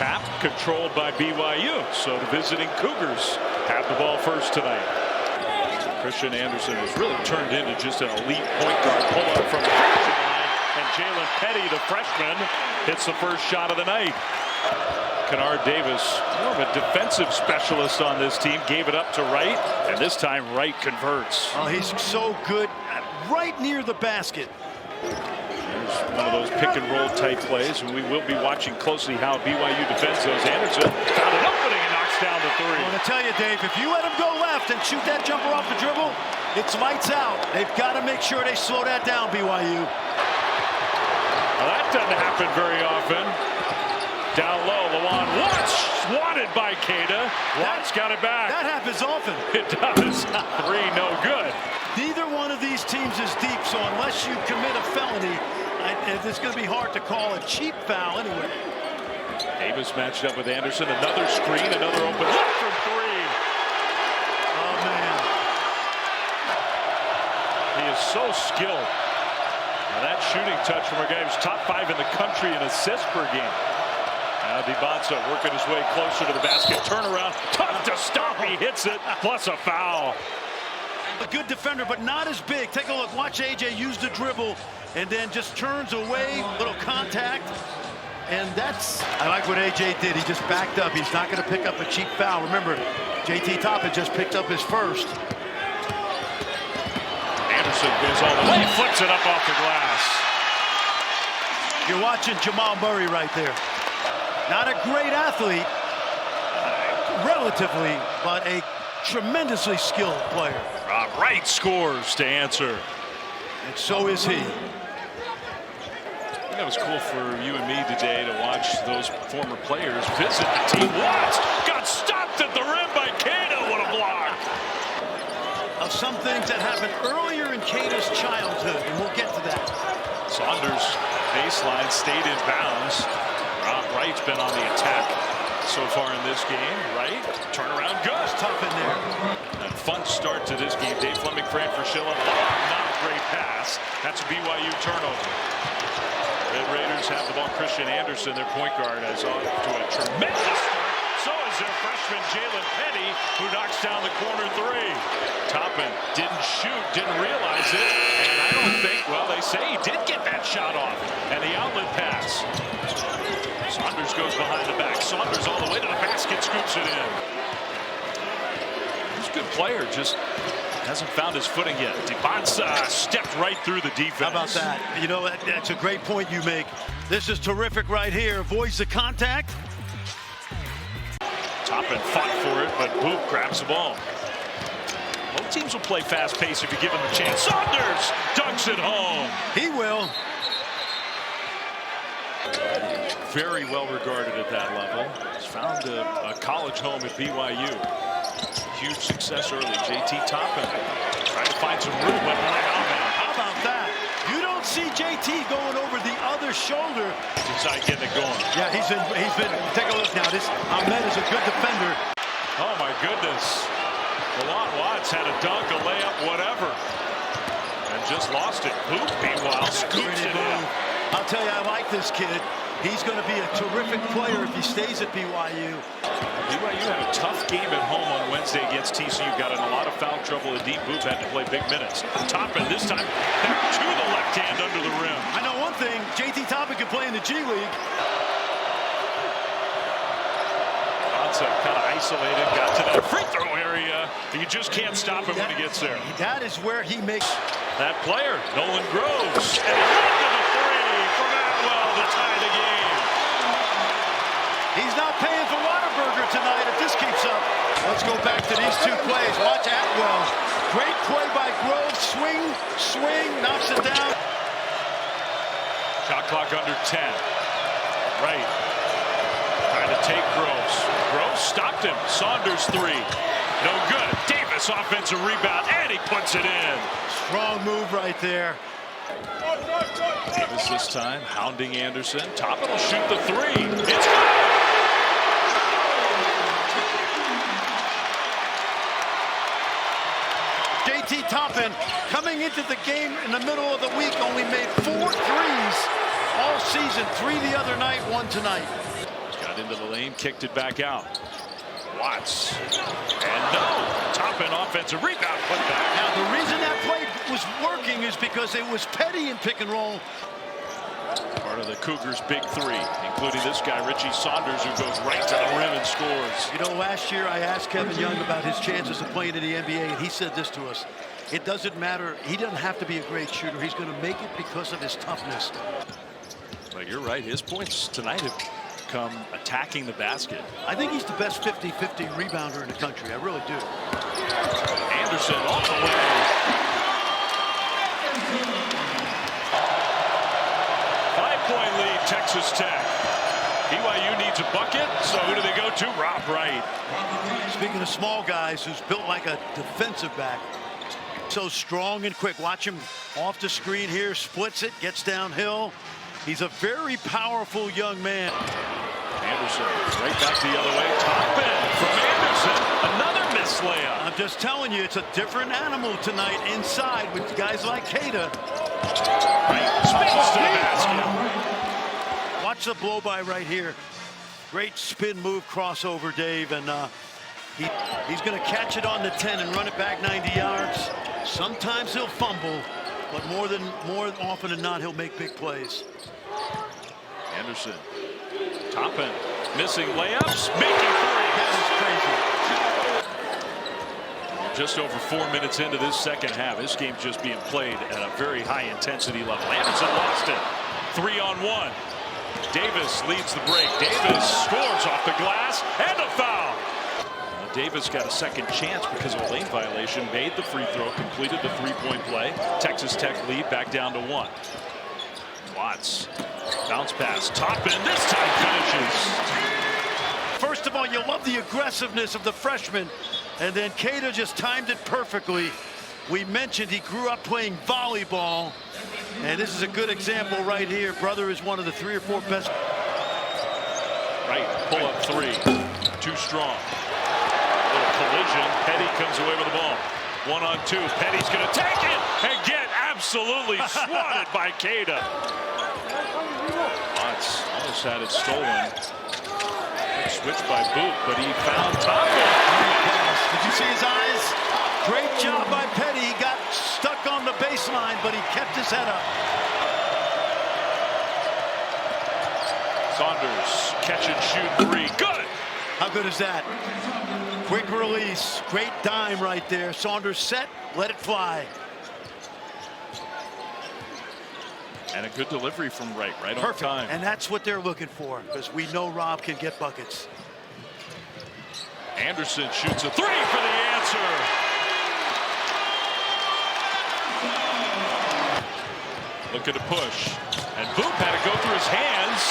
Tap controlled by BYU. So the visiting Cougars have the ball first tonight. Christian Anderson has really turned into just an elite point guard pull-up from the foul line. And Jalen Petty, the freshman, hits the first shot of the night. Kennard Davis, more of a defensive specialist on this team, gave it up to Wright, and this time Wright converts. Oh, he's so good right near the basket. There's one of those pick and roll type plays, and we will be watching closely how BYU defends those. Anderson found an opening and knocks down the three. I want to tell you, Dave, if you let him go left and shoot that jumper off the dribble, it's lights out. They've got to make sure they slow that down, BYU. Well, that doesn't happen very often. Down low, Lawan Watts swatted by Queta. Watts got it back. That happens often. It does. Three, no good. Neither one of these teams is deep, so unless you commit a felony, it's going to be hard to call a cheap foul anyway. Davis matched up with Anderson. Another screen, another open look from three. Oh, man. He is so skilled. Now that shooting touch from a guy who's top 5 in the country in assists per game. Now DiBanza working his way closer to the basket. Turnaround, tough to stop. He hits it, plus a foul. A good defender, but not as big. Take a look. Watch AJ use the dribble and then just turns away. Little contact. And that's, I like what AJ did. He just backed up. He's not going to pick up a cheap foul. Remember, JT Toppin just picked up his first. Anderson goes all the way, flips it up off the glass. You're watching Jamal Murray right there. Not a great athlete, relatively, but a tremendously skilled player. Wright scores to answer. And so is he. I think that was cool for you and me today to watch those former players visit the team. Watts got stopped at the rim by Queta. What a block. Of some things that happened earlier in Queta's childhood, and we'll get to that. Saunders baseline stayed in bounds. Wright's been on the attack so far in this game. Wright, turnaround good. It's tough in there. A fun start to this game. Dave Fleming, Fran Fraschilla. Not a great pass. That's a BYU turnover. Red Raiders have the ball. Christian Anderson, their point guard, is off to a tremendous start. So is their freshman Jalen Petty, who knocks down the corner three. Toppin didn't shoot, didn't realize it, and I don't think, well, they say he did get that shot off. And the outlet pass. Saunders goes behind the back. Saunders all the way to the basket, scoops it in. He's a good player, just hasn't found his footing yet. DiBanza stepped right through the defense. How about that? You know, that's a great point you make. This is terrific right here. Avoids the contact. Toppin fought for it, but Boop grabs the ball. Both teams will play fast pace if you give them a chance. Saunders dunks it home. He will. Very well regarded at that level. He's found a college home at BYU. Huge success early. JT Toppin trying to find some room, but how about that? You don't see JT going over the other shoulder. Inside getting it going. Yeah, he's been. Take a look now. This Ahmed is a good defender. Oh my goodness. Lawan Watts had a dunk, a layup, whatever, and just lost it. Boop, meanwhile, scoops it in. I'll tell you, I like this kid. He's going to be a terrific player if he stays at BYU. BYU had a tough game at home on Wednesday against TCU. Got in a lot of foul trouble. Deep Boop had to play big minutes. Toppin this time back to the left hand under the rim. I know one thing. JT Toppin can play in the G League. Kind of isolated, got to that free throw area. You just can't stop him when he gets there. That is where he makes that player, Nolan Groves. And into the three from Atwell to tie the game. He's not paying for Whataburger tonight if this keeps up. Let's go back to these two plays. Watch Atwell. Great play by Groves. Swing, knocks it down. Shot clock under 10. Right. Trying to take Groves. Groves stopped him. Saunders three. No good. Davis offensive rebound, and he puts it in. Strong move right there. Davis this time hounding Anderson. Toppin will shoot the three. It's good. JT Toppin coming into the game in the middle of the week only made 4 threes all season. 3 the other night, 1 tonight. Got Got into the lane, kicked it back out. Watts. And no. Toppin offensive rebound. Put back. Now the reason that play was working is because it was Petty in pick and roll. Part of the Cougars' big three, including this guy, Richie Saunders, who goes right to the rim and scores. You know, last year I asked Kevin Young about his chances of playing in the NBA, and he said this to us. It doesn't matter. He doesn't have to be a great shooter. He's going to make it because of his toughness. Well, you're right. His points tonight have come attacking the basket. I think he's the best 50-50 rebounder in the country. I really do. Anderson all the way. 5-point lead, Texas Tech. BYU needs a bucket, so who do they go to? Rob Wright. Speaking of small guys who's built like a defensive back. So strong and quick. Watch him off the screen here, splits it, gets downhill. He's a very powerful young man. Anderson right back the other way. Toppin from Anderson. Another missed layup. I'm just telling you, it's a different animal tonight inside with guys like Keita. Right, spins to the basket. Watch the blow by right here. Great spin move crossover, Dave, and he's going to catch it on the 10 and run it back 90 yards. Sometimes he'll fumble, but more often than not, he'll make big plays. Anderson, Toppin, missing layups, making three. That is crazy. Just over 4 minutes into this second half, this game's just being played at a very high intensity level. Anderson lost it. 3-on-1. Davis leads the break. Davis scores off the glass and a foul. Davis got a second chance because of a lane violation, made the free throw, completed the three-point play. Texas Tech lead back down to 1. Watts, bounce pass, Toppin, this time finishes. First of all, you love the aggressiveness of the freshman, and then Keita just timed it perfectly. We mentioned he grew up playing volleyball, and this is a good example right here. Brother is one of the 3 or 4 best. Right, pull up 3, too strong. Collision. Petty comes away with the ball. 1-on-2. Petty's going to take it and get absolutely swatted by Keita. Watts almost had it stolen. Good switch by Boot, but he found Toppin. Did you see his eyes? Great job by Petty. He got stuck on the baseline, but he kept his head up. Saunders, catch and shoot 3. Good. How good is that? Quick release, great dime right there. Saunders set, let it fly. And a good delivery from Wright, right on Perfect. time. And that's what they're looking for, because we know Rob can get buckets. Anderson shoots a 3 for the answer. Looking to push. And Boop had to go through his hands.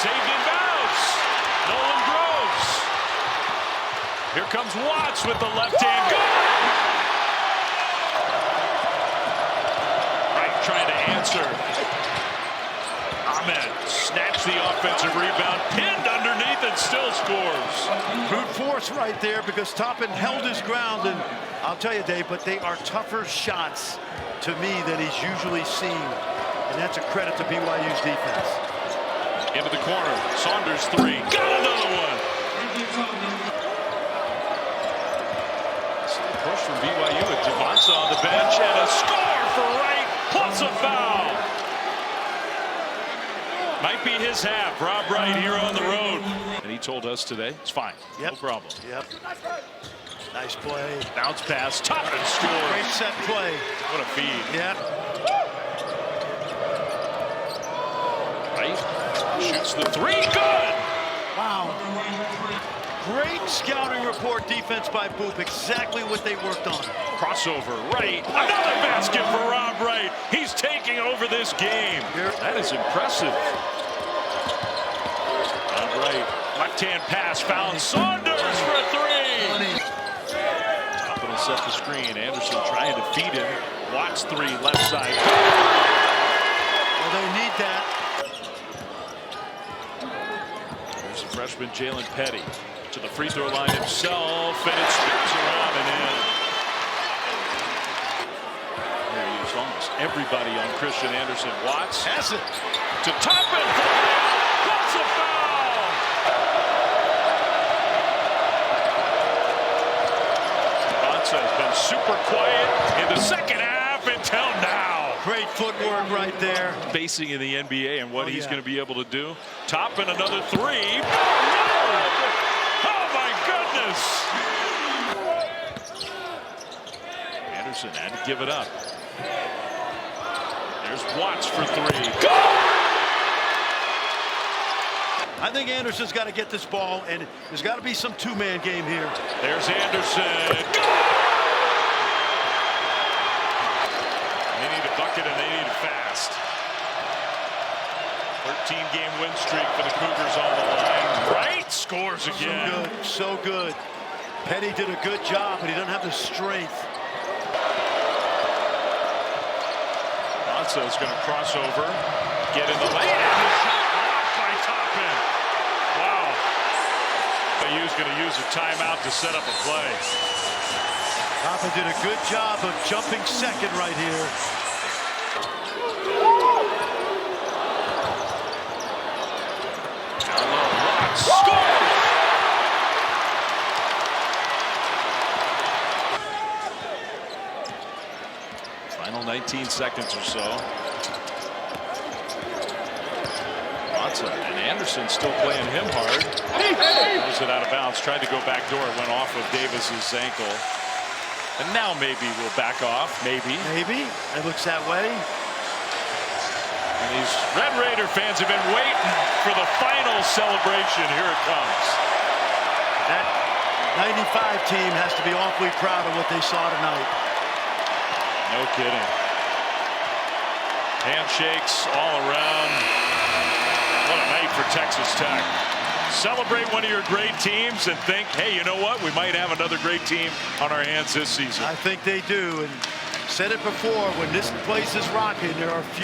Saved in bounds. Nolan Groves. Here comes Watts with the left hand. Good! Wright trying to answer. Ahmed snatched the offensive rebound, pinned underneath, and still scores. Brute force right there, because Toppin held his ground, and I'll tell you, Dave, but they are tougher shots to me than he's usually seen, and that's a credit to BYU's defense. Into the corner, Saunders 3, got another one. Push from BYU with Devonta on the bench, and a score for Wright, plus a foul. Might be his half. Rob Wright here on the road. And he told us today, it's fine. Yep. No problem. Yep. Nice play. Bounce pass, Toppin scores. Great set play. What a feed. Yep. Wright shoots the 3, good. Wow. Great scouting report defense by Boop. Exactly what they worked on. Crossover, Wright. Another basket for Rob Wright. He's taking over this game. That is impressive. Rob Wright, left-hand pass, found Saunders for a 3. Toppin will set the screen. Anderson trying to feed him. Watts 3, left side. Well, they need that. There's the freshman Jalen Petty to the free throw line himself, and it spins around and in. There he is, almost everybody on Christian Anderson. Watts Has it to Toppin. That's a foul. right there. Basing in the NBA and what he's going to be able to do. Toppin another three. No! Oh my goodness! Anderson had to give it up. There's Watts for three. Go! I think Anderson's got to get this ball, and there's got to be some two-man game here. There's Anderson. Go! They need a bucket, and they need it fast. 13-game win streak for the Cougars on the line. Right? Scores again. So good. So good. Petty did a good job, but he doesn't have the strength. Lonzo's going to cross over, get in the lane, and the shot blocked by Toppin. Wow. BYU's going to use a timeout to set up a play. Toppin did a good job of jumping second right here. Watts scores! Final 19 seconds or so. And Anderson still playing him hard. Throws it out of bounds. Tried to go back door. It went off of Davis's ankle. And now maybe we'll back off. Maybe. Maybe. It looks that way. And these Red Raider fans have been waiting for the final celebration. Here it comes. That 95 team has to be awfully proud of what they saw tonight. No kidding. Handshakes all around. What a night for Texas Tech. Celebrate one of your great teams and think, hey, you know what? We might have another great team on our hands this season. I think they do. And said it before, when this place is rocking, there are few